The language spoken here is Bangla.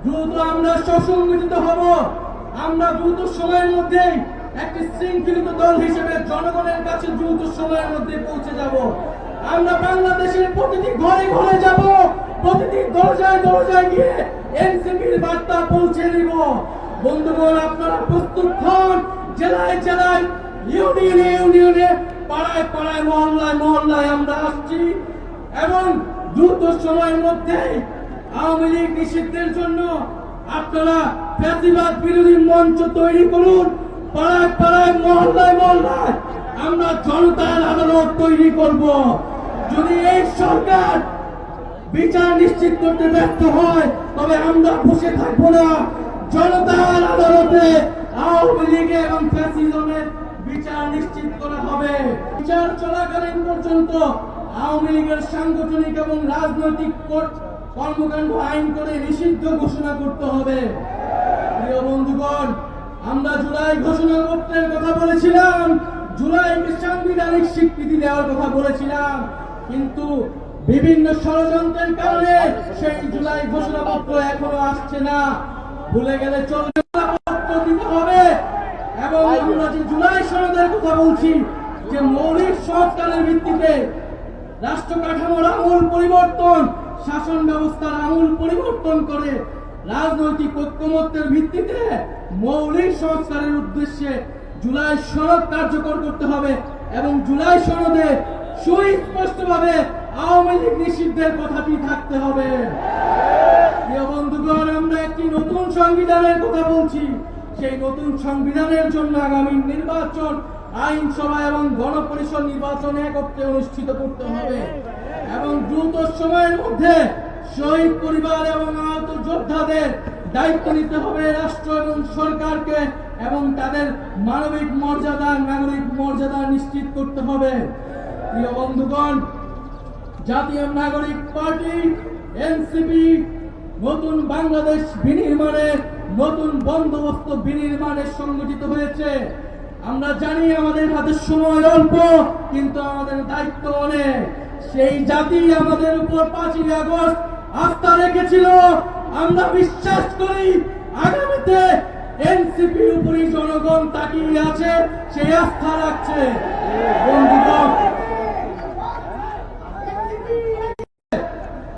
দ্রুত আমরা সুসংগঠিত হব। আমরা দ্রুত সময়ের মধ্যে একটি শৃঙ্খলিত দল হিসেবে জনগণের কাছে দ্রুত সময়ের মধ্যে পৌঁছে যাব। আমরা বাংলাদেশের প্রতিটি ঘরে ঘরে যাব, প্রতিটি দরজায় দরজায় গিয়ে এনসিপির বার্তা পৌঁছে দিব। বন্ধুগণ, আপনারা প্রস্তুত হন। জেলায় জেলায়, ইউনিয়নে ইউনিয়নে, পাড়ায় পাড়ায়, মহল্লায় মহল্লায় আমরা আসছি এবং দ্রুত সময়ের মধ্যে আওয়ামী লীগ নিষিদ্ধের জন্য আপনারা ফ্যাসিবাদ বিরোধী মঞ্চ তৈরি করুন। পাড়ায় পাড়ায়, মহল্লায় মহল্লায় আমরা জনতার আদালত তৈরি করব। যদি এই সরকার বিচার নিশ্চিত করতে ব্যর্থ হয়, তবে আমরা বসে থাকবো না। জনতার আদালতে আওয়ামী লীগ এবং ফ্যাসিজমের বিচার নিশ্চিত করা হবে। বিচার চলাকালীন পর্যন্ত আওয়ামী লীগের সাংগঠনিক এবং রাজনৈতিক কর্মকাণ্ড আইন করে নিষিদ্ধ ঘোষণা করতে হবে। প্রিয় বন্ধুগণ, আমরা জুলাই ঘোষণাপত্রের কথা বলেছিলাম, জুলাইকে সাংবিধানিক স্বীকৃতি দেওয়ার কথা বলেছিলাম, কিন্তু বিভিন্ন ষড়যন্ত্রের কারণে সেই জুলাই ঘোষণাপত্র এখনো আসছে না। ভুলে গেলে চলবে, দিতে হবে। এবং আমরা যে জুলাই সনদের কথা বলছি, যে মৌলিক সংস্কারের ভিত্তিতে রাষ্ট্র কাঠামোর আমূল পরিবর্তন, শাসন ব্যবস্থার আমূল পরিবর্তন করে রাজনৈতিক ঐক্যমত্যের ভিত্তিতে মৌলিক সংস্কারের উদ্দেশ্যে জুলাই সনদ কার্যকর করতে হবে এবং জুলাই সনদে সুস্পষ্টভাবে আওয়ামী লীগ নিষিদ্ধের কথাটি থাকতে হবে। প্রিয় বন্ধুগণ, আমরা একটি নতুন সংবিধানের কথা বলছি। সেই নতুন সংবিধানের জন্য আগামী নির্বাচন, আইনসভা এবং গণপরিষদ নির্বাচন একত্রে অনুষ্ঠিত করতে হবে এবং দ্রুত সময়ের মধ্যে শহীদ পরিবার এবং আহত যোদ্ধাদের দায়িত্ব নিতে হবে রাষ্ট্র এবং সরকারকে, এবং তাদের মানবিক মর্যাদা, নাগরিক মর্যাদা নিশ্চিত করতে হবে। প্রিয় বন্ধুগণ, জাতীয় নাগরিক পার্টি এনসিপি নতুন বাংলাদেশ বিনির্মাণে, নতুন বন্দোবস্ত বিনির্মাণে সংগঠিত হয়েছে। আমরা জানি আমাদের হাতে সময় অল্প, কিন্তু আমাদের দায়িত্ব অনেক। সেই জাতি আমাদের উপর 5ই আগস্ট আস্থা রেখেছিল। আমরা বিশ্বাস করি আগামীতে এনসিপির উপরই জনগণ তাকিয়ে আছে, সেই আস্থা রাখছে। বন্ধুগণ,